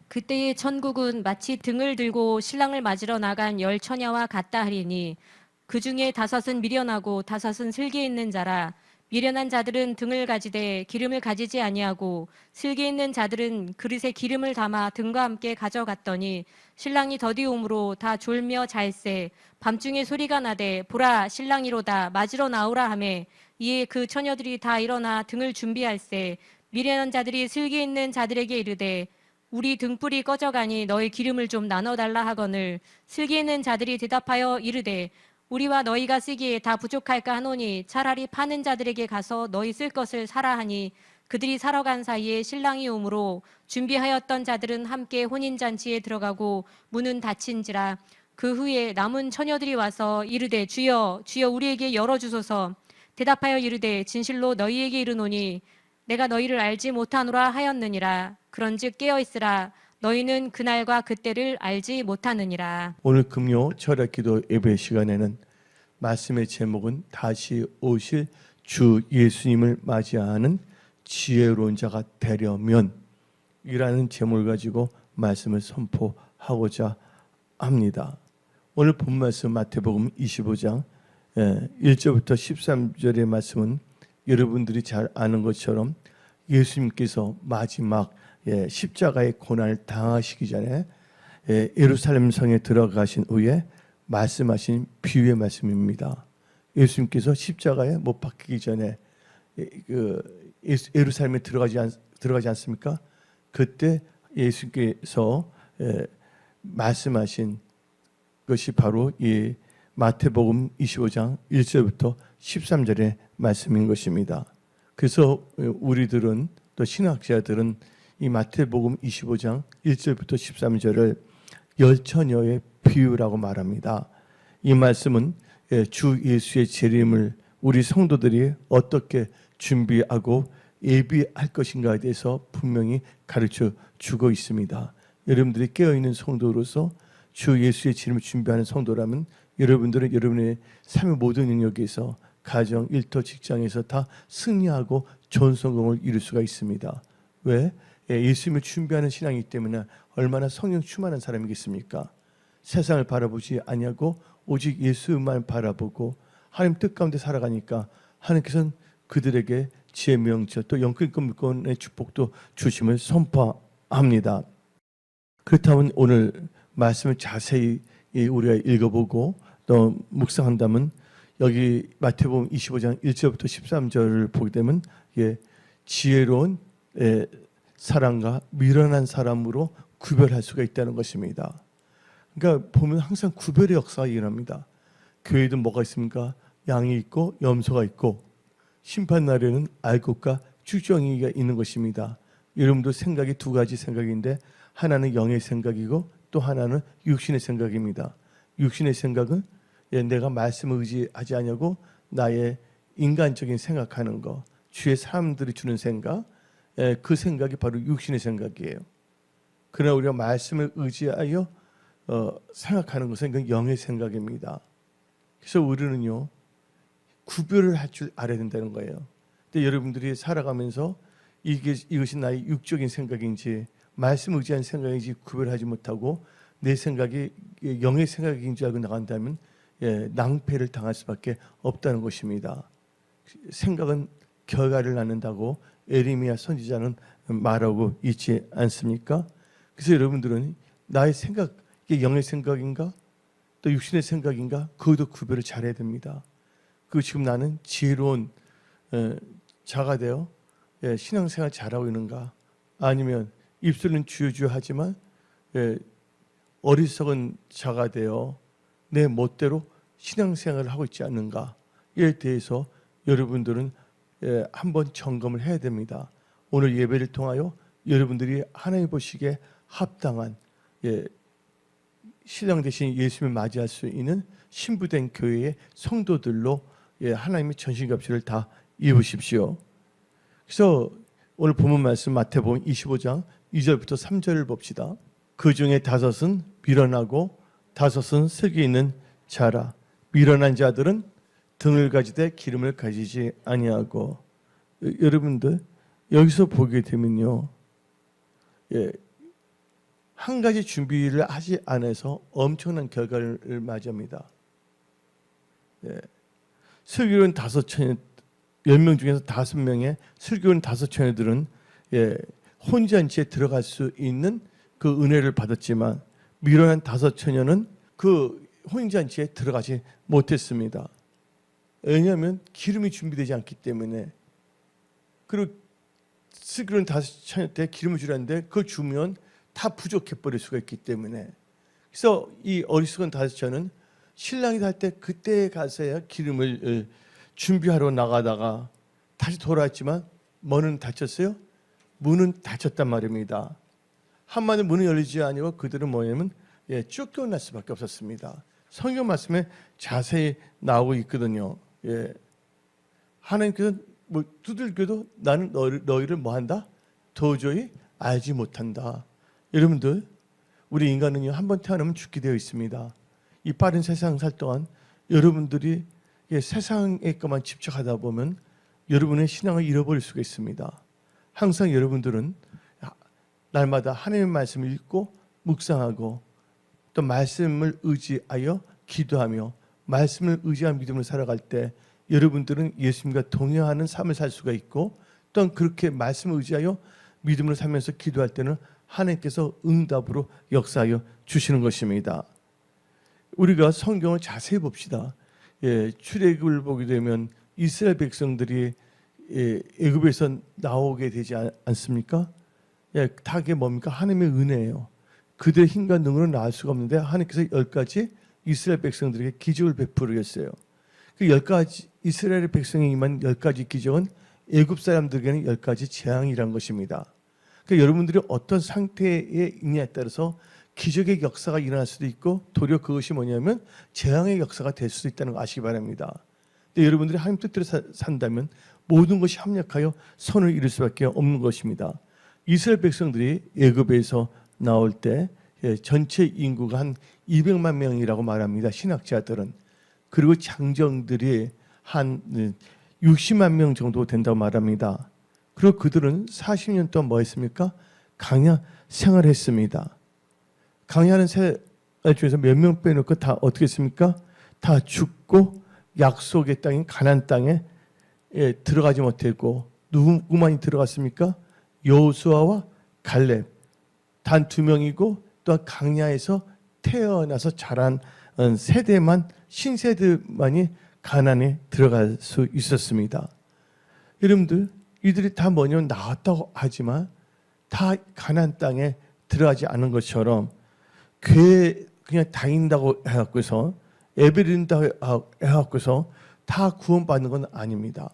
그때의 천국은 마치 등을 들고 신랑을 맞으러 나간 열 처녀와 같다 하리니 그 중에 다섯은 미련하고 다섯은 슬기 있는 자라. 미련한 자들은 등을 가지되 기름을 가지지 아니하고 슬기 있는 자들은 그릇에 기름을 담아 등과 함께 가져갔더니 신랑이 더디움으로 다 졸며 잘세. 밤중에 소리가 나되 보라 신랑이로다 맞으러 나오라 하매 이에 그 처녀들이 다 일어나 등을 준비할세. 미련한 자들이 슬기 있는 자들에게 이르되 우리 등불이 꺼져가니 너희 기름을 좀 나눠달라 하거늘 슬기 있는 자들이 대답하여 이르되 우리와 너희가 쓰기에 다 부족할까 하노니 차라리 파는 자들에게 가서 너희 쓸 것을 사라 하니 그들이 사러 간 사이에 신랑이 오므로 준비하였던 자들은 함께 혼인잔치에 들어가고 문은 닫힌지라. 그 후에 남은 처녀들이 와서 이르되 주여 주여 우리에게 열어주소서. 대답하여 이르되 진실로 너희에게 이르노니 내가 너희를 알지 못하노라 하였느니라. 그런즉 깨어있으라. 너희는 그날과 그때를 알지 못하느니라. 오늘 금요 철학기도 예배 시간에는 말씀의 제목은 다시 오실 주 예수님을 맞이하는 지혜로운 자가 되려면 이라는 제목을 가지고 말씀을 선포하고자 합니다. 오늘 본 말씀 마태복음 25장 1절부터 13절의 말씀은 여러분들이 잘 아는 것처럼 예수님께서 마지막 십자가의 고난을 당하시기 전에 예루살렘 성에 들어가신 후에 말씀하신 비유의 말씀입니다. 예수님께서 십자가에 못 박히기 전에 예루살렘에 들어가지 않습니까? 그때 예수님께서 말씀하신 것이 바로 이 마태복음 25장 1절부터 13절의 말씀인 것입니다. 그래서 우리들은 또 신학자들은 이 마태복음 25장 1절부터 13절을 열 처녀의 비유라고 말합니다. 이 말씀은 주 예수의 재림을 우리 성도들이 어떻게 준비하고 예비할 것인가에 대해서 분명히 가르쳐 주고 있습니다. 여러분들이 깨어있는 성도로서 주 예수의 재림을 준비하는 성도라면 여러분들은 여러분의 삶의 모든 영역에서 가정, 일터, 직장에서 다 승리하고 좋은 성공을 이룰 수가 있습니다. 왜? 예수님을 준비하는 신앙이기 때문에 얼마나 성령 충만한 사람이겠습니까? 세상을 바라보지 아니하고 오직 예수만 바라보고 하나님 뜻 가운데 살아가니까 하나님께서는 그들에게 지혜, 명철 또 영권의 축복도 주심을 선포합니다. 그렇다면 오늘 말씀을 자세히 우리가 읽어보고 또 묵상한다면 여기 마태복음 25장 1절부터 13절을 보게 되면 지혜로운 사람과 미련한 사람으로 구별할 수가 있다는 것입니다. 그러니까 보면 항상 구별의 역사가 일어납니다. 교회도 뭐가 있습니까? 양이 있고 염소가 있고 심판 날에는 알곡과 쭉정이가 있는 것입니다. 여러분도 생각이 두 가지 생각인데 하나는 영의 생각이고 또 하나는 육신의 생각입니다. 육신의 생각은 내가 말씀을 의지하지 않냐고 나의 인간적인 생각하는 거, 주위의 사람들이 주는 생각, 그 생각이 바로 육신의 생각이에요. 그러나 우리가 말씀을 의지하여 생각하는 것은 그 영의 생각입니다. 그래서 우리는요 구별을 할 줄 알아야 된다는 거예요. 근데 여러분들이 살아가면서 이것이 나의 육적인 생각인지 말씀을 의지한 생각인지 구별하지 못하고 내 생각이 영의 생각인 줄 알고 나간다면 낭패를 당할 수밖에 없다는 것입니다. 생각은 결과를 낳는다고 에레미야 선지자는 말하고 있지 않습니까? 그래서 여러분들은 나의 생각, 이게 영의 생각인가 또 육신의 생각인가 그것도 구별을 잘해야 됩니다. 그 지금 나는 지혜로운 자가 되어 신앙생활 잘하고 있는가 아니면 입술은 주여주여 하지만 어리석은 자가 되어 내 멋대로 신앙생활을 하고 있지 않는가에 대해서 여러분들은 한번 점검을 해야 됩니다. 오늘 예배를 통하여 여러분들이 하나님 보시기에 합당한 신랑 대신 예수님을 맞이할 수 있는 신부된 교회의 성도들로 하나님의 전신갑주를 다 입으십시오. 그래서 오늘 본문 말씀 마태복음 25장 2절부터 3절을 봅시다. 그 중에 다섯은 미련하고 다섯은 슬기 있는 자라. 미련한 자들은 등을 가지되 기름을 가지지 아니하고. 여러분들 여기서 보게 되면요, 한 가지 준비를 하지 않아서 엄청난 결과를 맞이합니다. 예. 설교원 5처녀, 10명 중에서 5명의 설교원 5처녀들은 혼인잔치에 들어갈 수 있는 그 은혜를 받았지만 미련한 5처녀는 그 혼인잔치에 들어가지 못했습니다. 왜냐하면 기름이 준비되지 않기 때문에. 그리고 설교원 5처녀 때 기름을 주라는데 그걸 주면 다 부족해 버릴 수가 있기 때문에. 그래서 이 어리석은 5처녀는 신랑이 달 때 그때 가서야 기름을 준비하러 나가다가 다시 돌아왔지만 문은 닫혔어요? 문은 닫혔단 말입니다. 한마디 문이 열리지 아니고 그들은 뭐냐면 쫓겨날 수밖에 없었습니다. 성경 말씀에 자세히 나오고 있거든요. 하나님께서 뭐 두들겨도 나는 너희를 뭐한다? 도저히 알지 못한다. 여러분들, 우리 인간은요 한번 태어나면 죽게 되어 있습니다. 이 빠른 세상 살 동안 여러분들이 세상에 것만 집착하다 보면 여러분의 신앙을 잃어버릴 수가 있습니다. 항상 여러분들은 날마다 하나님의 말씀을 읽고 묵상하고 또 말씀을 의지하여 기도하며 말씀을 의지한 믿음을 살아갈 때 여러분들은 예수님과 동행하는 삶을 살 수가 있고 또한 그렇게 말씀을 의지하여 믿음을 살면서 기도할 때는 하나님께서 응답으로 역사하여 주시는 것입니다. 우리가 성경을 자세히 봅시다. 출애굽을 보게 되면 이스라엘 백성들이 애굽에서 나오게 되지 않습니까? 다 그게 뭡니까? 하나님의 은혜예요. 그들의 힘과 능으로 나올 수가 없는데 하나님께서 10가지 이스라엘 백성들에게 기적을 베풀으셨어요. 그 10가지 이스라엘 백성에 임한 10가지 기적은 애굽 사람들에게는 10가지 재앙이란 것입니다. 그러니까 여러분들이 어떤 상태에 있냐에 따라서 기적의 역사가 일어날 수도 있고 도리어 그것이 뭐냐면 재앙의 역사가 될 수도 있다는 거 아시기 바랍니다. 근데 여러분들이 하나님 뜻대로 산다면 모든 것이 합력하여 선을 이룰 수밖에 없는 것입니다. 이스라엘 백성들이 애굽에서 나올 때 전체 인구가 한 200만 명이라고 말합니다. 신학자들은. 그리고 장정들이 한 60만 명 정도 된다고 말합니다. 그리고 그들은 40년 동안 뭐 했습니까? 광야 생활했습니다. 광야하는 생활 중에서 몇 명 빼놓고 다 어떻게 했습니까? 다 죽고 약속의 땅인 가나안 땅에 들어가지 못했고 누구만이 들어갔습니까? 여호수아와 갈렙 단 2명이고 또한 광야에서 태어나서 자란 세대만 신세대만이 가나안에 들어갈 수 있었습니다. 여러분들 이들이 다 뭐냐면 나왔다고 하지만 다 가나안 땅에 들어가지 않은 것처럼 교회 그냥 다닌다고 해갖고서 예배드린다고 해갖고서 다 구원받는 건 아닙니다.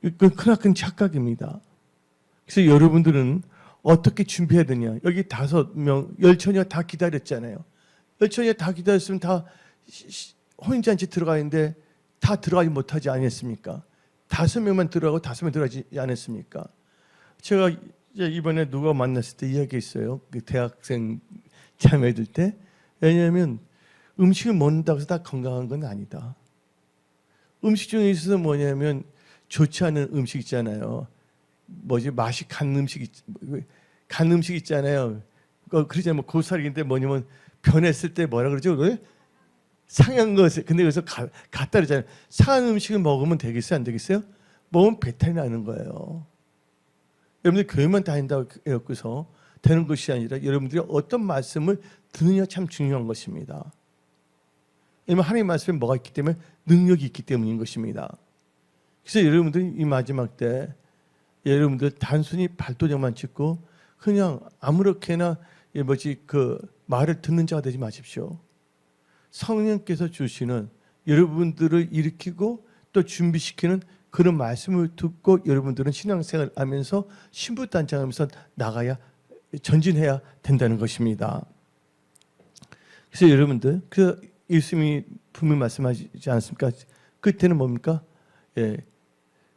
이건 크나큰 착각입니다. 그래서 여러분들은 어떻게 준비해야 되냐? 여기 5명, 10처녀가 다 기다렸잖아요. 10처녀가 다 기다렸으면 다 혼인잔치 들어가는데 다 들어가지 못하지 않았습니까? 5명만 들어가고 5명 들어가지 않았습니까? 제가 이번에 누가 만났을 때 이야기했어요. 그 대학생 자매들 때. 왜냐하면 음식을 먹는다고 해서 다 건강한 건 아니다. 음식 중에 있어서 뭐냐면 좋지 않은 음식 있잖아요. 맛이 간 음식 있잖아요. 그러잖아요. 뭐 고사리인데 뭐냐면 변했을 때 뭐라 그러죠? 그걸 상한 것을 근데 여기서 갖다 그러잖아요. 상한 음식을 먹으면 되겠어요? 안 되겠어요? 먹으면 배탈이 나는 거예요. 여러분들 교회만 다닌다고 해서 되는 것이 아니라 여러분들이 어떤 말씀을 듣느냐 참 중요한 것입니다. 왜냐하면 하나님의 말씀에 뭐가 있기 때문에 능력이 있기 때문인 것입니다. 그래서 여러분들이 이 마지막 때 여러분들 단순히 발도장만 찍고 그냥 아무렇게나 그 말을 듣는 자가 되지 마십시오. 성령께서 주시는 여러분들을 일으키고 또 준비시키는 그런 말씀을 듣고 여러분들은 신앙생활을 하면서 신부단장하면서 나가야 전진해야 된다는 것입니다. 그래서 여러분들 예수님이 분명히 말씀하지 않습니까? 끝에는 뭡니까?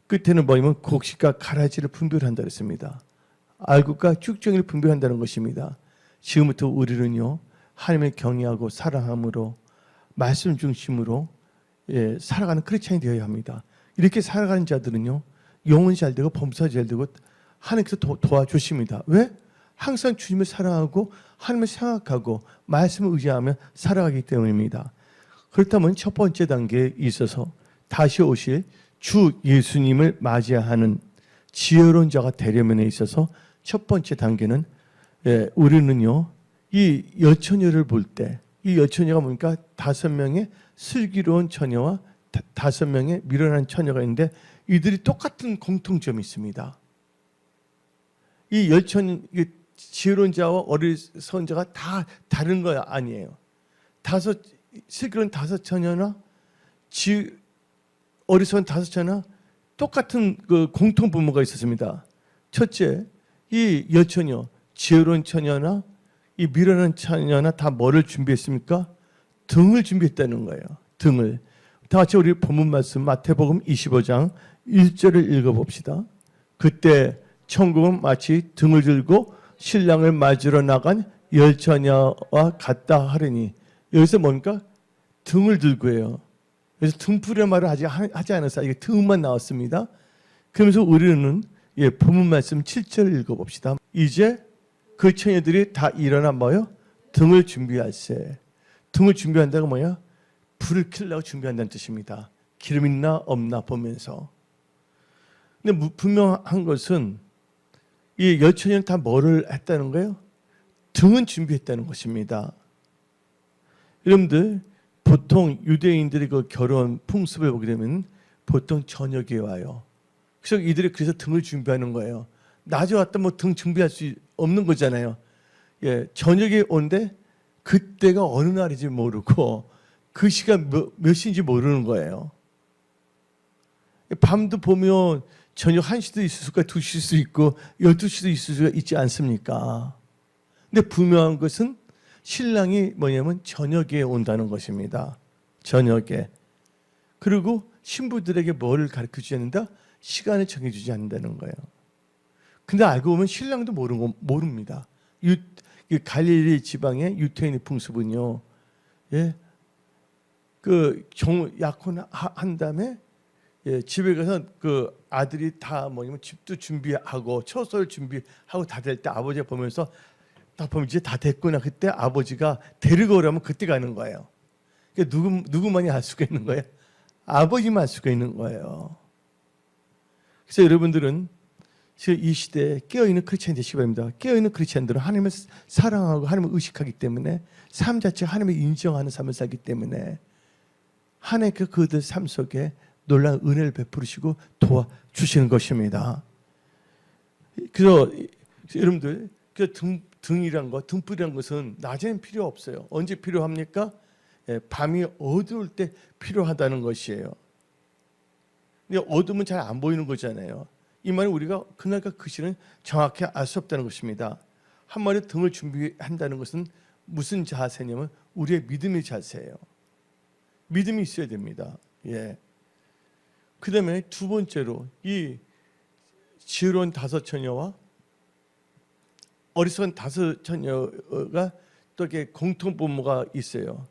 끝에는 뭐냐면 곡식과 가라지를 분별한다 그랬습니다. 알곡과 쭉정이를 분별한다는 것입니다. 지금부터 우리는요 하나님을 경외하고 사랑함으로 말씀 중심으로 살아가는 크리스찬이 되어야 합니다. 이렇게 살아가는 자들은요 영혼이 잘 되고 범사가 잘 되고 하나님께서 도와주십니다. 왜? 항상 주님을 사랑하고 하나님을 생각하고 말씀을 의지하며 살아가기 때문입니다. 그렇다면 첫 번째 단계에 있어서 다시 오실 주 예수님을 맞이하는 지혜로운 자가 되려면에 있어서 첫 번째 단계는 우리는요, 이 여처녀를 볼 때 이 여처녀가 뭡니까? 5명의 슬기로운 처녀와 5명의 미련한 처녀가 있는데 이들이 똑같은 공통점이 있습니다. 이 여처녀, 지혜로운 자와 어리석은 자가 다 다른 거 아니에요. 슬기로운 5처녀나 어리석은 5처녀나 똑같은 그 공통 부모가 있었습니다. 첫째, 이 여처녀, 지혜로운 처녀나 이 미련한 처녀나 다 뭐를 준비했습니까? 등을 준비했다는 거예요. 등을. 다 같이 우리 본문 말씀 마태복음 25장 1절을 읽어봅시다. 그때 천국은 마치 등을 들고 신랑을 맞으러 나간 열처녀와 같다 하리니, 여기서 뭡니까? 등을 들고 해요. 그래서 등불이라는 말을 하지 않았어요. 이게 등만 나왔습니다. 그러면서 우리는 본문 말씀 7절을 읽어봅시다. 이제 그 처녀들이 다 일어나 뭐요? 등을 준비할세. 등을 준비한다가 뭐야? 불을 켜려고 준비한다는 뜻입니다. 기름 있나 없나 보면서. 근데 분명한 것은 이 여처녀는 다 뭐를 했다는 거예요? 등은 준비했다는 것입니다. 여러분들 보통 유대인들이 그 결혼 풍습을 보게 되면 보통 저녁에 와요. 그래서 이들이 그래서 등을 준비하는 거예요. 낮에 왔다 뭐 등 준비할 수 없는 거잖아요. 저녁에 온데 그때가 어느 날인지 모르고 그 시간 몇 시인지 모르는 거예요. 밤도 보면 저녁 1시도 있을 수가 2시일 수 있고 12시도 있을 수가 있지 않습니까? 근데 분명한 것은 신랑이 뭐냐면 저녁에 온다는 것입니다. 저녁에. 그리고 신부들에게 뭐를 가르쳐주지 않는다? 시간을 정해주지 않는다는 거예요. 근데 알고 보면 신랑도 모릅니다. 갈릴리 지방의 유태인의 풍습은요, 약혼한 다음에 집에 가서 그 아들이 다 뭐냐면 집도 준비하고 처소를 준비하고 다 될 때 아버지가 보면서 딱 보면 이제 다 됐구나. 그때 아버지가 데리고 오라면 그때 가는 거예요. 그러니까 누구만이 알 수가 있는 거예요? 아버지만 알 수가 있는 거예요. 그래서 여러분들은 지금 이 시대에 깨어있는 크리스찬이 되시기 바랍니다. 깨어있는 크리스찬들은 하나님을 사랑하고 하나님을 의식하기 때문에 삶 자체 하나님을 인정하는 삶을 살기 때문에 하나님께 그들 삶 속에 놀라운 은혜를 베푸시고 도와주시는 것입니다. 그래서 여러분들 등이란 거, 등불이란 것은 낮에는 필요 없어요. 언제 필요합니까? 밤이 어두울 때 필요하다는 것이에요. 근데 어두우면 잘 안 보이는 거잖아요. 이 말은 우리가 그날과 그 시는 정확히 알 수 없다는 것입니다. 한마디로 등을 준비한다는 것은 무슨 자세냐면 우리의 믿음의 자세예요. 믿음이 있어야 됩니다. 그 다음에 두 번째로 이 지혜로운 5처녀와 어리석은 5처녀가 또 이렇게 공통 분모가 있어요.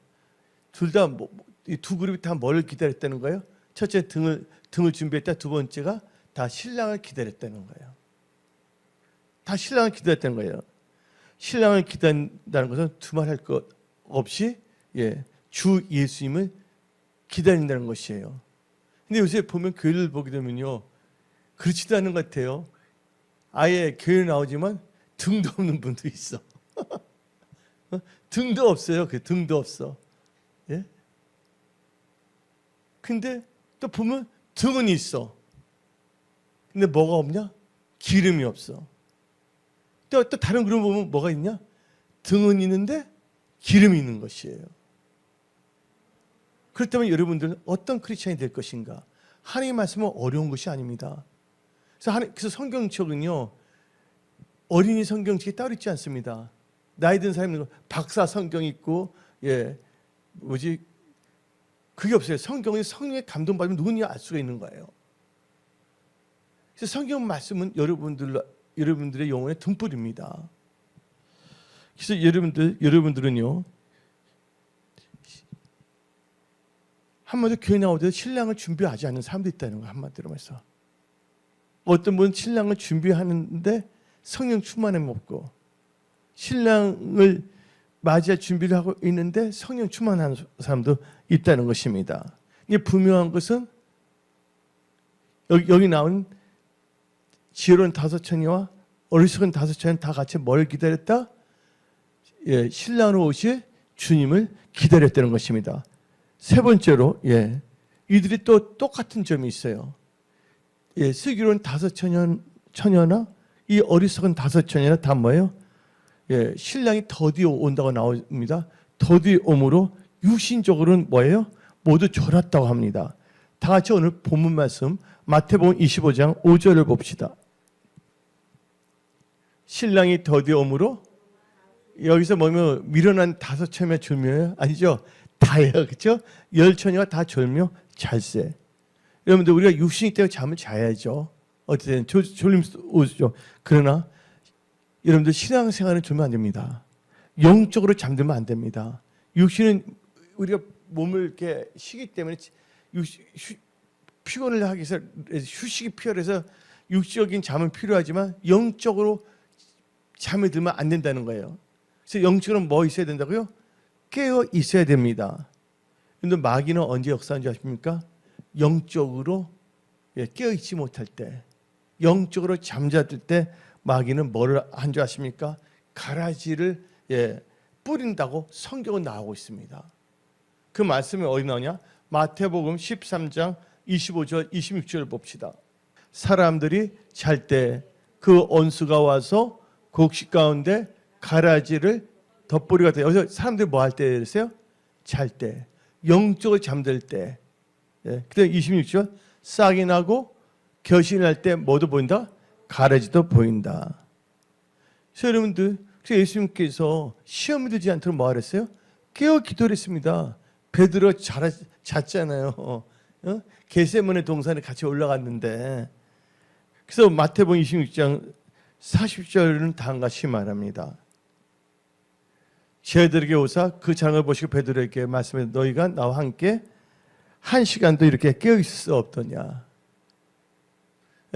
둘 다 두 그룹이 다 뭘 기다렸다는 거예요? 첫째 등을 준비했다. 두 번째가 다 신랑을 기다렸다는 거예요. 다 신랑을 기다렸다는 거예요. 신랑을 기다린다는 것은 두말할 것 없이 주 예수님을 기다린다는 것이에요. 근데 요새 보면 교회를 보게 되면요, 그렇지도 않은 것 같아요. 아예 교회 나오지만 등도 없는 분도 있어. 등도 없어요. 그 등도 없어. 근데 또 보면 등은 있어. 근데 뭐가 없냐? 기름이 없어. 또 다른 그룹 보면 뭐가 있냐? 등은 있는데 기름이 있는 것이에요. 그렇다면 여러분들은 어떤 크리스찬이 될 것인가? 하나님의 말씀은 어려운 것이 아닙니다. 그래서 성경책은요, 어린이 성경책이 따로 있지 않습니다. 나이 든 사람은 박사 성경 있고, 그게 없어요. 성경이 성령의 감동받으면 누구냐 알 수가 있는 거예요. 그래서 성경 말씀은 여러분들의 영혼의 등불입니다. 그래서 여러분들은요, 한마디로 교회 나오더라도 신랑을 준비하지 않는 사람도 있다는 거, 한마디로 말해서. 어떤 분은 신랑을 준비하는데 성령 충만함이 없고, 신랑을 맞이할 준비를 하고 있는데 성령 충만한 사람도 있다는 것입니다. 이게 분명한 것은 여기 나온 지혜로운 다섯 처녀와 어리석은 다섯 처녀는 다 같이 뭘 기다렸다? 예, 신랑으로 오실 주님을 기다렸다는 것입니다. 세 번째로, 예, 이들이 또 똑같은 점이 있어요. 예, 슬기로운 다섯 처녀나 이 어리석은 다섯 처녀나 다 뭐예요? 예, 신랑이 더디 온다고 나옵니다. 더디 오므로 육신적으로는 뭐예요? 모두 졸았다고 합니다. 다 같이 오늘 본문 말씀 마태복음 25장 5절을 봅시다. 신랑이 더디 오므로 여기서 뭐면 미련한 다섯 처녀 졸며요? 아니죠. 다예요. 그렇죠? 열 처녀가 다 졸며 잘세. 여러분들 우리가 육신이 때문에 잠을 자야죠. 어쨌든 졸림 오죠. 그러나 여러분들 신앙생활은 졸면 안 됩니다. 영적으로 잠들면 안 됩니다. 육신은 우리가 몸을 이렇게 쉬기 때문에 피곤을 하기 위해서 휴식이 필요해서 육적인 잠은 필요하지만 영적으로 잠에 들면 안 된다는 거예요. 그래서 영적으로 뭐 있어야 된다고요? 깨어 있어야 됩니다. 그런데 마귀는 언제 역사하는지 아십니까? 영적으로 깨어 있지 못할 때, 영적으로 잠자들 때 마귀는 뭐를 한 줄 아십니까? 가라지를 뿌린다고 성경은 나오고 있습니다. 그 말씀이 어디 나오냐? 마태복음 13장 25절 26절 봅시다. 사람들이 잘 때 그 원수가 와서 곡식 가운데 가라지를 덧뿌리가 돼요. 여기서 사람들이 뭐 할 때 그랬어요? 잘 때, 영적으로 잠들 때. 그때 26절 싹이 나고 겨신할 때 뭐도 보인다? 가라지도 보인다. 그래서 여러분들, 그래서 예수님께서 시험에 들지 않도록 뭐 하랬어요? 깨어 기도를 했습니다. 베드로 잤잖아요. 겟세마네 동산에 같이 올라갔는데, 그래서 마태복음 26장 40절은 다음과 같이 말합니다. 제자들에게 오사 그 장을 보시고 베드로에게 말씀해 너희가 나와 함께 한 시간도 이렇게 깨어 있을 수 없더냐.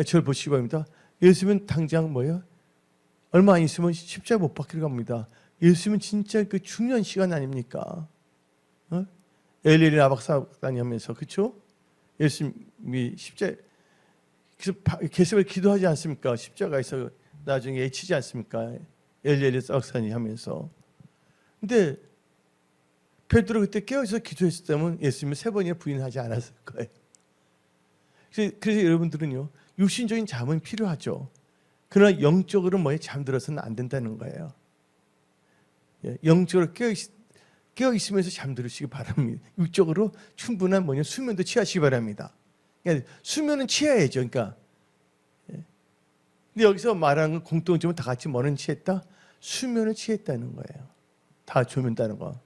저를 보시기 바랍니다. 예수님은 당장 뭐예요? 얼마 안 있으면 십자가 못 박히러 갑니다. 예수님은 진짜 그 중요한 시간 아닙니까? 엘리엘이 아박사다니 하면서, 그렇죠? 예수님이 십자가, 그래서 겟세마네 기도하지 않습니까? 십자가에서 나중에 애치지 않습니까? 엘리엘이 아박사니 하면서. 근데 베드로 그때 깨어있어 기도했었다면 예수님은 세 번이나 부인하지 않았을 거예요. 그래서 여러분들은요, 육신적인 잠은 필요하죠. 그러나 영적으로 뭐에 잠들어서는 안 된다는 거예요. 영적으로 깨어있으면서 잠들으시기 바랍니다. 육적으로 충분한 수면도 취하시기 바랍니다. 그러니까 수면은 취해야죠. 그러니까. 근데 여기서 말하는 건 공통점은 다 같이 뭐는 취했다? 수면을 취했다는 거예요. 다 졸면다는 거.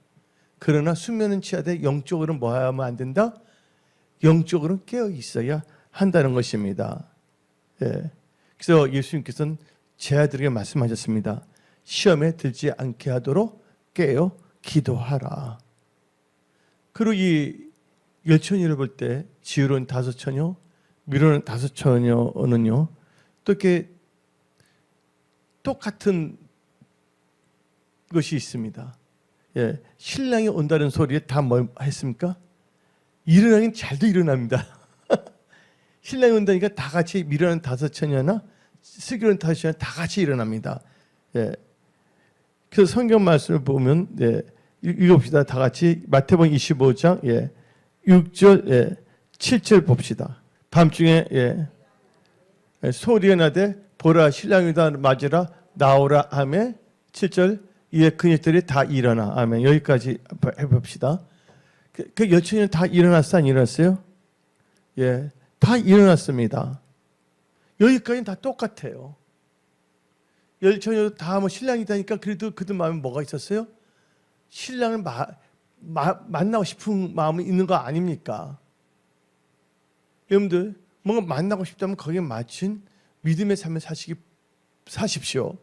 그러나 수면은 취하되 영적으로는 뭐 하면 안 된다? 영적으로는 깨어 있어야 한다는 것입니다. 그래서 예수님께서는 제자들에게 말씀하셨습니다. 시험에 들지 않게 하도록 깨어 기도하라. 그리고 이 열처녀를 볼 때 지혜로운 다섯 처녀, 미련한 다섯 처녀는요, 또 이렇게 똑같은 것이 있습니다. 신랑이 온다는 소리에 다 뭘 했습니까? 일어나긴 잘도 일어납니다. 신랑이 온다니까 다 같이 미련한 다섯 처녀나 슬기로운 다섯 처녀 다 같이 일어납니다. 그래서 성경 말씀을 보면 읽어봅시다. 다 같이 마태복음 25장 6절 7절 봅시다. 밤중에 소리가 나되 보라 신랑이다 맞으라 나오라 하매 7절 이에 그녀들이 다 일어나. 아멘. 여기까지 해봅시다. 그 여친이 다 일어났어? 안 일어났어요? 다 일어났습니다. 여기까지는 다 똑같아요. 열처녀도 다 뭐 신랑이다니까 그래도 그들 마음에 뭐가 있었어요? 신랑을 만나고 싶은 마음이 있는 거 아닙니까? 여러분들 뭔가 만나고 싶다면 거기에 맞춘 믿음의 삶을 사십시오.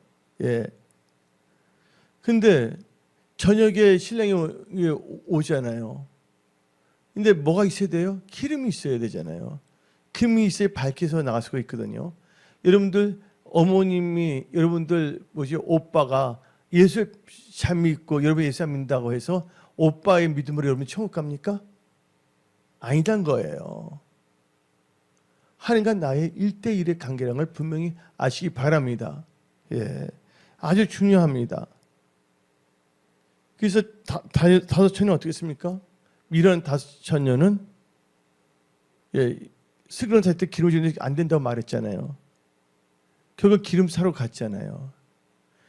근데 저녁에 신랑이 오잖아요. 근데 뭐가 있어야 돼요? 기름이 있어야 되잖아요. 기름이 있어야 밝혀서 나갈 수가 있거든요. 여러분들 어머님이 여러분들 오빠가 예수 잘 믿고 여러분 예수 안 믿는다고 해서 오빠의 믿음으로 여러분 천국 갑니까? 아니란 거예요. 하나님과 나의 1대1의 관계라는 걸 분명히 아시기 바랍니다. 예, 아주 중요합니다. 그래서 다섯 처녀는 어떻게 했습니까? 이런 다섯 처녀는 스그런 살 때 기름 주는데 안 된다고 말했잖아요. 결국 기름 사러 갔잖아요.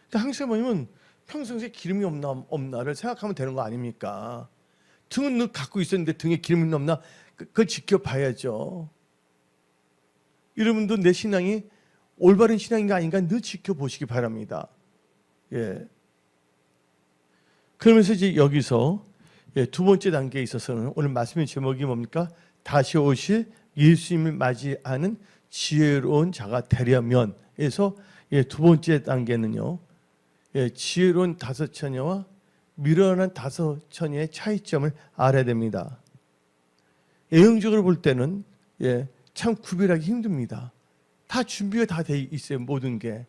그러니까 항상 뭐냐면 평상시에 기름이 없나를 생각하면 되는 거 아닙니까? 등은 갖고 있었는데 등에 기름이 없나 그걸 지켜봐야죠. 여러분도 내 신앙이 올바른 신앙인가 아닌가 늘 지켜보시기 바랍니다. 예. 그러면서 이제 여기서 두 번째 단계에 있어서는 오늘 말씀의 제목이 뭡니까? 다시 오실 예수님을 맞이하는 지혜로운 자가 되려면 해서 두 번째 단계는요. 지혜로운 다섯 처녀와 미련한 다섯 처녀의 차이점을 알아야 됩니다. 예형적으로 볼 때는 참 구별하기 힘듭니다. 다 준비가 다 돼 있어요. 모든 게.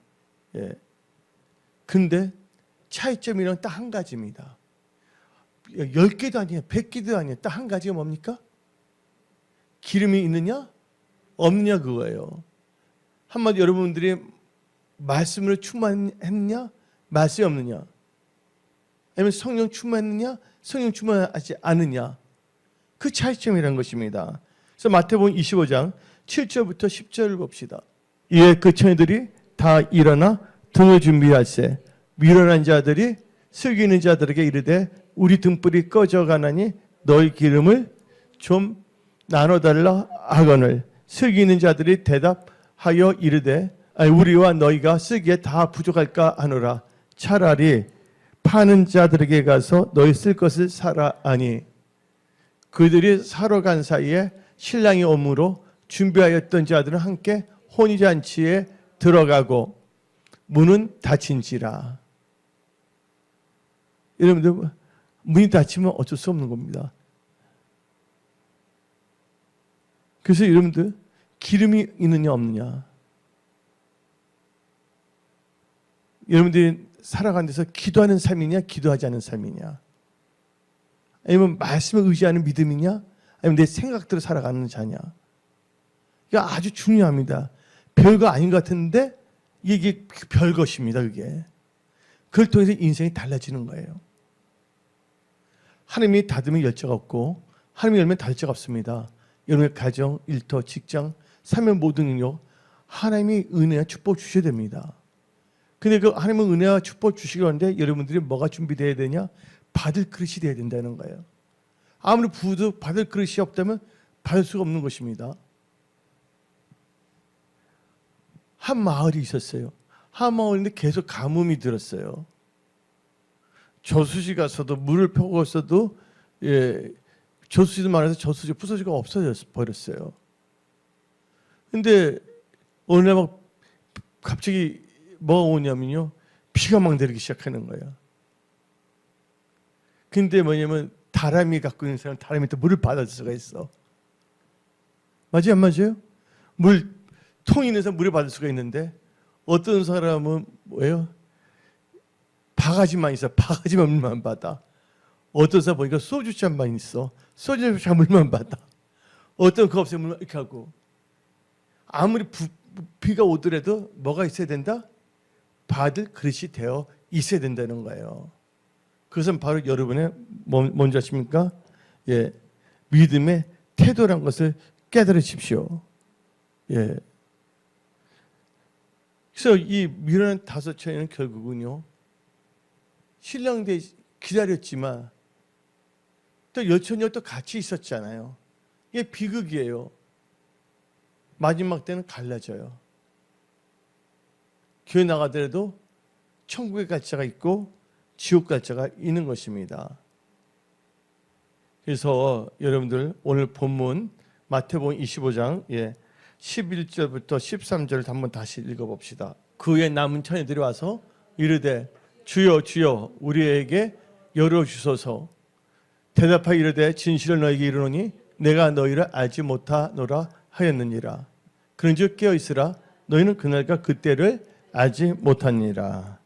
근데 차이점이란 딱 한 가지입니다. 10개도 아니에요. 100개도 아니에요. 딱 한 가지가 뭡니까? 기름이 있느냐? 없느냐 그거예요. 한마디 여러분들이 말씀으로 충만했느냐? 말씀이 없느냐? 아니면 성령 충만했느냐? 성령 충만하지 않느냐? 그 차이점이라는 것입니다. 그래서 마태복음 25장 7절부터 10절을 봅시다. 이에 그 처녀들이 다 일어나 등을 준비할세 미련한 자들이 슬기는 자들에게 이르되 우리 등불이 꺼져가나니 너희 기름을 좀 나눠달라 하거늘 슬기는 자들이 대답하여 이르되 우리와 너희가 쓰기에 다 부족할까 하노라 차라리 파는 자들에게 가서 너희 쓸 것을 사라 하니 그들이 사러 간 사이에 신랑이 오므로 준비하였던 자들은 함께 혼인잔치에 들어가고 문은 닫힌지라. 여러분들 문이 닫히면 어쩔 수 없는 겁니다. 그래서 여러분들 기름이 있느냐 없느냐 여러분들이 살아가는 데서 기도하는 삶이냐 기도하지 않는 삶이냐 아니면 말씀을 의지하는 믿음이냐 아니면 내 생각대로 살아가는 자냐 이게 아주 중요합니다. 별거 아닌 것 같은데 이게 별것입니다. 그게 그걸 통해서 인생이 달라지는 거예요. 하나님이 닫으면 열자가 없고 하나님이 열면 닫을 자가 없습니다. 여러분의 가정, 일터, 직장, 삶의 모든 능력 하나님이 은혜와 축복 주셔야 됩니다. 근데 그 하나님은 은혜와 축복 주시기 하는데 여러분들이 뭐가 준비되어야 되냐? 받을 그릇이 되어야 된다는 거예요. 아무리 부도 받을 그릇이 없다면 받을 수가 없는 것입니다. 한 마을이 있었어요. 한 마을인데 계속 가뭄이 들었어요. 저수지 가서도 물을 펴고서도 저수지도 많아서 저수지 부서지가 없어져 버렸어요. 근데 어느 날 막 갑자기 뭐가 오냐면요. 비가 막 내리기 시작하는 거예요. 근데 뭐냐면 다람이 갖고 있는 사람은 다람이 또 물을 받을 수가 있어. 맞아요? 안 맞아요? 통이 있는 사람 물을 받을 수가 있는데 어떤 사람은 뭐예요? 바가지만 있어. 바가지만 물만 받아. 어떤 사람 보니까 소주잔만 있어. 소주잔 물만 받아. 어떤 그 없어요. 물만 이렇게 하고. 아무리 비가 오더라도 뭐가 있어야 된다? 받을 그릇이 되어 있어야 된다는 거예요. 그것은 바로 여러분의 뭔지 아십니까? 믿음의 태도란 것을 깨달으십시오. 그래서 이 미련한 다섯 처녀는 결국은요. 신랑 때 기다렸지만 또 여처녀 또 같이 있었잖아요. 이게 비극이에요. 마지막 때는 갈라져요. 교회 나가더라도 천국의 갈자가 있고 지옥 갈자가 있는 것입니다. 그래서 여러분들 오늘 본문 마태복음 25장 11절부터 13절을 한번 다시 읽어봅시다. 그 후에 남은 처녀들이 와서 이르되 주여 주여 우리에게 열어주소서. 대답하여 이르되 진실을 너희에게 이르노니 내가 너희를 알지 못하노라 하였느니라. 그런즉 깨어 있으라. 너희는 그날과 그때를 알지 못하니라.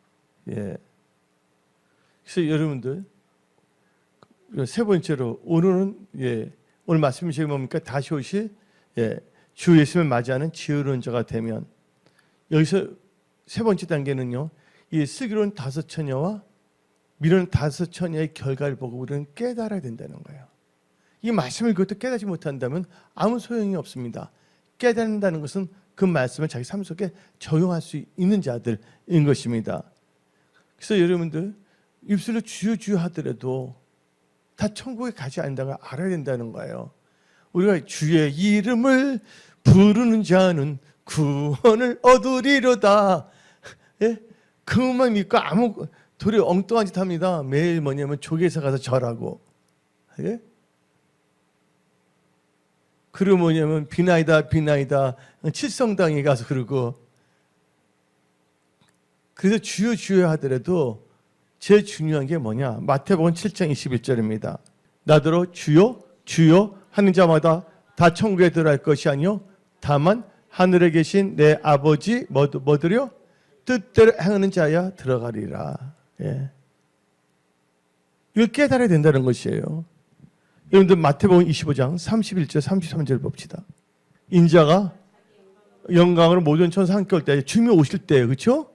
그래서 여러분들 세 번째로 오늘은 오늘 말씀이 제가 뭡니까? 다시 오실 주 예수님을 맞이하는 지혜로운 자가 되면, 여기서 세 번째 단계는요, 이 슬기로운 다섯 처녀와 미련한 다섯 처녀의 결과를 보고 우리는 깨달아야 된다는 거예요. 이 말씀을 그것도 깨닫지 못한다면 아무 소용이 없습니다. 깨닫는다는 것은 그 말씀을 자기 삶 속에 적용할 수 있는 자들인 것입니다. 그래서 여러분들 입술로 주여 주여 하더라도 다 천국에 가지 않는다는 걸 알아야 된다는 거예요. 우리가 주의 이름을 부르는 자는 구원을 얻으리로다. 예? 그것만 믿고 아무 도리 엉뚱한 짓 합니다. 매일 뭐냐면 조계사 가서 절하고, 예? 그리고 뭐냐면 비나이다 칠성당에 가서 그러고. 그래서 주여 주여 하더라도 제일 중요한 게 뭐냐? 마태복음 7장 21절입니다. 나더러 주여 주여 하는 자마다 다 천국에 들어갈 것이 아니요 다만 하늘에 계신 내 아버지 뭐들요? 뜻대로 행하는 자야 들어가리라. 예. 이걸 깨달아야 된다는 것이에요. 여러분들 마태복음 25장 31절 33절 봅시다. 인자가 영광으로 모든 천사 함께 올 때, 주님이 오실 때예요. 그렇죠?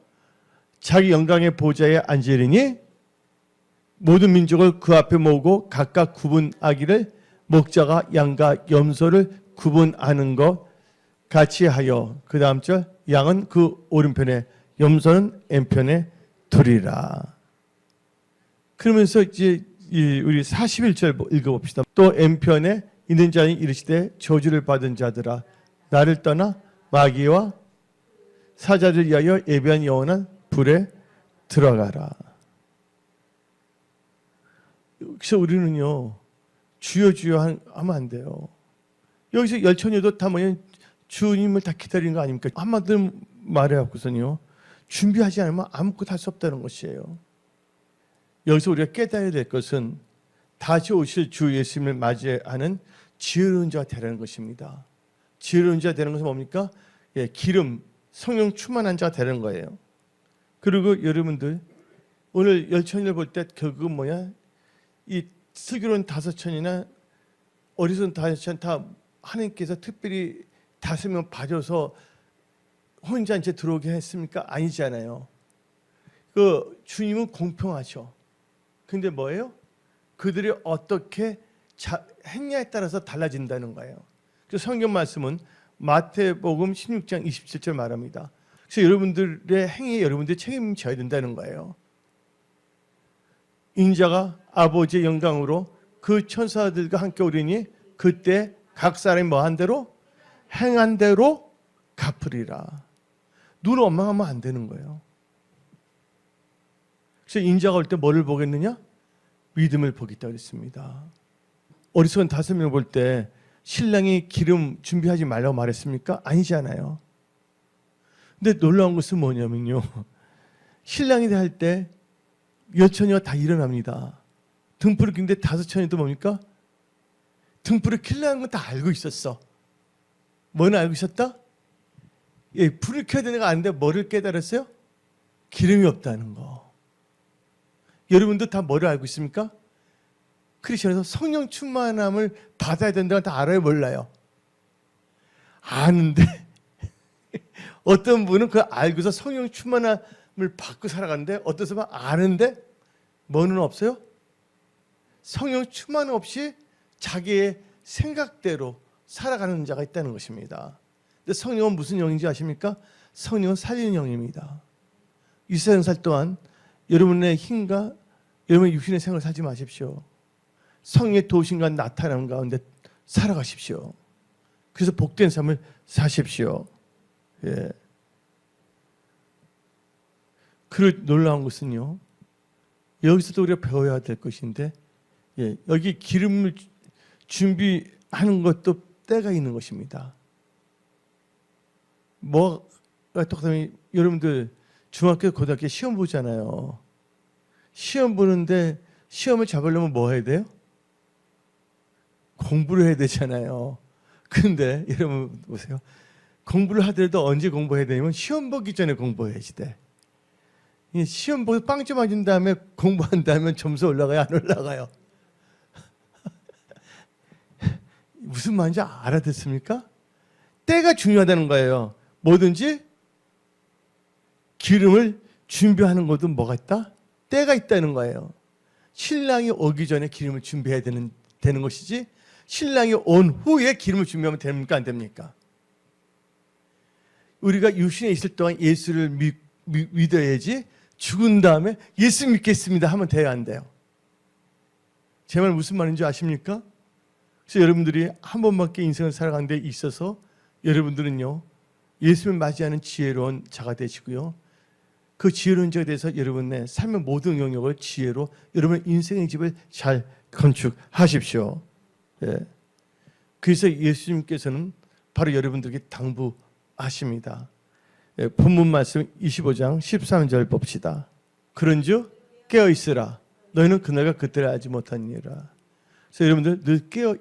자기 영광의 보좌에 앉으리니 모든 민족을 그 앞에 모으고 각각 구분하기를 목자가 양과 염소를 구분하는 것 같이 하여, 그 다음 절, 양은 그 오른편에 염소는 왼편에 두리라. 그러면서 이제 우리 41절 읽어봅시다. 또 왼편에 있는 자는 이르시되 저주를 받은 자들아 나를 떠나 마귀와 사자를 위하여 예비한 영원한 불에 들어가라. 그래서 우리는요 주여 주여 하면 안 돼요. 여기서 열처녀도 다 뭐냐, 주님을 다 기다리는 거 아닙니까? 한마디로 말해갖고서는요 준비하지 않으면 아무것도 할 수 없다는 것이에요. 여기서 우리가 깨달아야 될 것은 다시 오실 주 예수님을 맞이하는 지혜로운 자가 되라는 것입니다. 지혜로운 자가 되는 것은 뭡니까? 기름, 성령 충만한 자가 되는 거예요. 그리고 여러분들 오늘 열처녀를 볼 때 결국은 뭐야? 이 슬기로운 다섯 처녀나 어리석은 다섯 처녀 다 하나님께서 특별히 5명 봐줘서 혼자 이제 들어오게 했습니까? 아니잖아요. 그 주님은 공평하셔. 근데 뭐예요? 그들이 어떻게 했냐에 따라서 달라진다는 거예요. 그래서 성경 말씀은 마태복음 16장 27절 말합니다. 그래서 여러분들의 행위에 여러분들이 책임을 져야 된다는 거예요. 인자가 아버지의 영광으로 그 천사들과 함께 오리니 그때 각 사람이 뭐한 대로 행한 대로 갚으리라. 눈을 원망하면 안 되는 거예요. 그래서 인자가 올 때 뭐를 보겠느냐? 믿음을 보겠다 그랬습니다. 어리석은 5명을 볼 때 신랑이 기름 준비하지 말라고 말했습니까? 아니잖아요. 근데 놀라운 것은 뭐냐면요, 신랑이 할 때 여처녀가 다 일어납니다. 등불을 켰는데 5처녀도 뭡니까? 등불을 켜려는 건 다 알고 있었어. 뭐는 알고 있었다? 불을 켜야 되는 거 아는데 뭐를 깨달았어요? 기름이 없다는 거. 여러분도 다 뭐를 알고 있습니까? 크리스천에서 성령 충만함을 받아야 된다는 다 알아요, 몰라요? 아는데 어떤 분은 그걸 알고서 성령 충만함을 받고 살아가는데, 어떤 사람은 아는데 뭐는 없어요? 성령 충만 없이 자기의 생각대로 살아가는 자가 있다는 것입니다. 근데 성령은 무슨 영인지 아십니까? 성령은 살리는 영입니다. 이 세상 살 동안 여러분의 힘과 여러분의 육신의 생활을 살지 마십시오. 성령의 도우심과 나타나는 가운데 살아가십시오. 그래서 복된 삶을 사십시오. 예. 그 놀라운 것은요, 여기서도 우리가 배워야 될 것인데, 여기 기름을 준비하는 것도 때가 있는 것입니다. 뭐가 똑같으면 여러분들 중학교, 고등학교 시험 보잖아요. 시험 보는데 시험을 잡으려면 뭐 해야 돼요? 공부를 해야 되잖아요. 근데 여러분 보세요. 공부를 하더라도 언제 공부해야 되냐면 시험 보기 전에 공부해야지 돼. 시험 보고 빵점 맞은 다음에 공부한다면 점수 올라가요? 안 올라가요? 무슨 말인지 알아듣습니까? 때가 중요하다는 거예요. 뭐든지 기름을 준비하는 것도 뭐가 있다? 때가 있다는 거예요. 신랑이 오기 전에 기름을 준비해야 되는 것이지, 신랑이 온 후에 기름을 준비하면 됩니까? 안 됩니까? 우리가 육신에 있을 동안 예수를 믿어야지, 죽은 다음에 예수 믿겠습니다 하면 돼야 안 돼요? 제 말 무슨 말인지 아십니까? 그래서 여러분들이 한 번밖에 인생을 살아가는 데 있어서 여러분들은요, 예수를 맞이하는 지혜로운 자가 되시고요, 그 지혜로운 자가 돼서 여러분의 삶의 모든 영역을 지혜로 여러분의 인생의 집을 잘 건축하십시오. 예. 그래서 예수님께서는 바로 여러분들에게 당부하십니다. 예, 본문 말씀 25장 13절 봅시다. 그런즉 깨어 있으라. 너희는 그날과 그때를 알지 못하니라. 그래서 여러분들 늘 깨어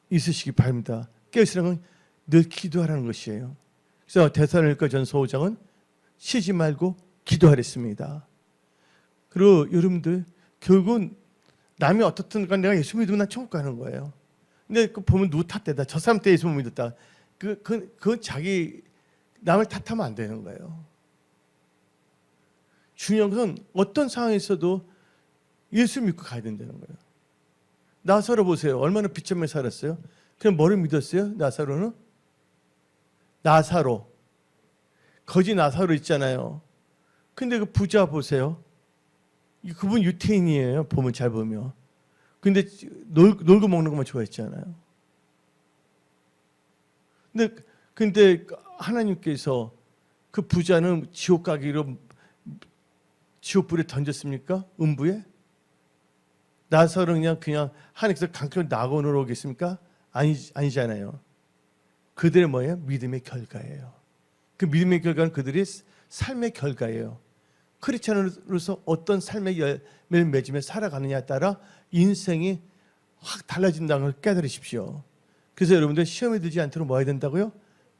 있으시기 바랍니다. 깨어 있으라는 건 늘 기도하라는 것이에요. 그래서 데살로니가전서 5장은 쉬지 말고 기도하랬습니다. 그리고 여러분들 결국은 남이 어떻든 간 내가 예수 믿으면 난 천국 가는 거예요. 근데 그 보면 누구 탓대다. 저 사람 때 예수 못 믿었다. 그 자기 남을 탓하면 안 되는 거예요. 중요한 것은 어떤 상황에서도 예수 믿고 가야 된다는 거예요. 나사로 보세요. 얼마나 비참하게 살았어요. 그냥 뭐를 믿었어요? 나사로는? 나사로. 거지 나사로 있잖아요. 근데 그 부자 보세요. 그분 유태인이에요. 보면 잘 보면. 근데 놀고 먹는 것만 좋아했잖아요. 근데 하나님께서 그 부자는 지옥 가기로 지옥불에 던졌습니까? 음부에? 나사로는 그냥 하나님께서 강력히 낙원으로 오겠습니까? 아니잖아요. 그들의 뭐예요? 믿음의 결과예요. 그 믿음의 결과는 그들의 삶의 결과예요. 크리스찬으로서 어떤 삶의 열매를 맺으며 살아가느냐에 따라 인생이 확 달라진다는 걸 깨달으십시오. 그래서 여러분들 시험에 들지 않도록 뭐 해야 된다고요?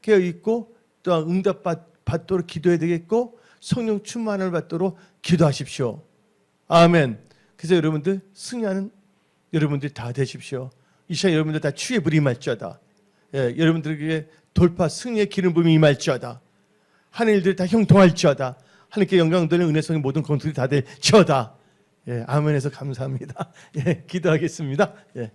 깨어있고 또한 응답 받도록 기도해야 되겠고 성령 충만을 받도록 기도하십시오. 아멘. 그래서 여러분들 승리하는 여러분들이 다 되십시오. 이 시간 여러분들 다 주의 불이 임할지어다. 예, 여러분들에게 돌파 승리의 기름 부음이 임할지어다. 하는 일들이 다 형통할지어다. 하나님께 영광 돌리는 은혜성의 모든 건투들이 다 될지어다. 예, 아멘해서 감사합니다. 예, 기도하겠습니다. 예.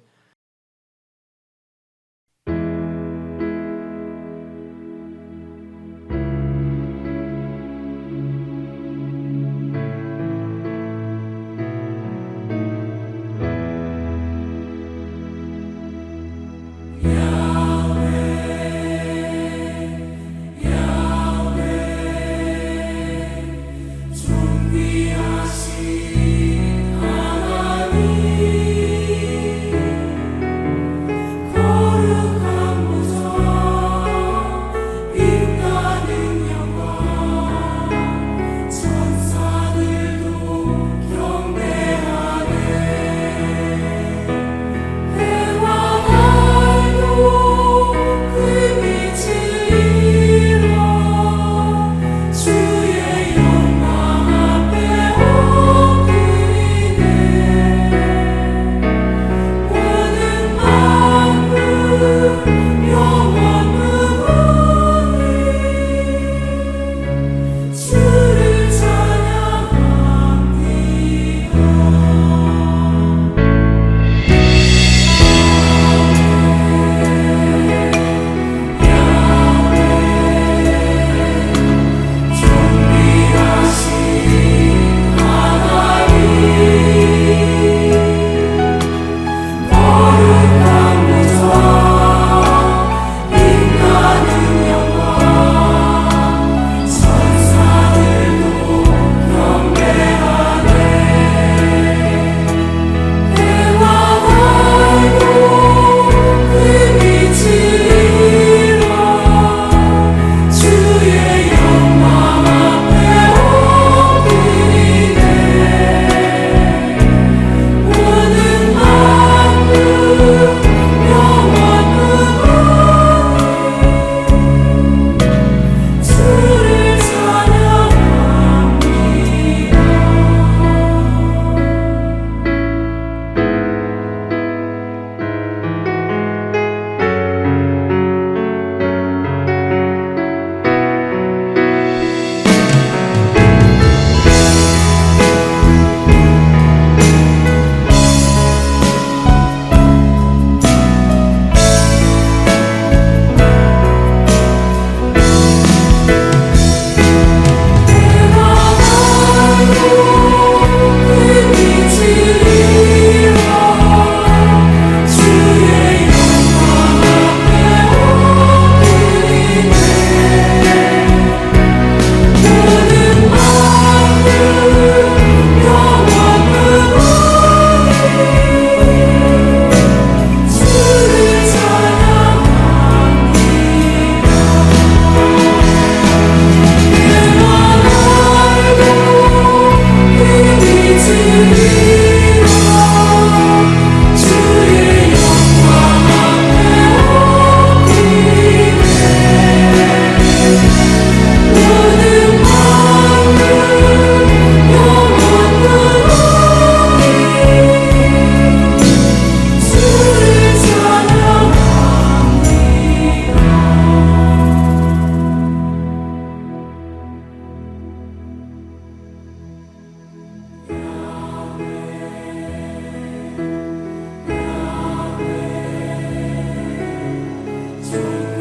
수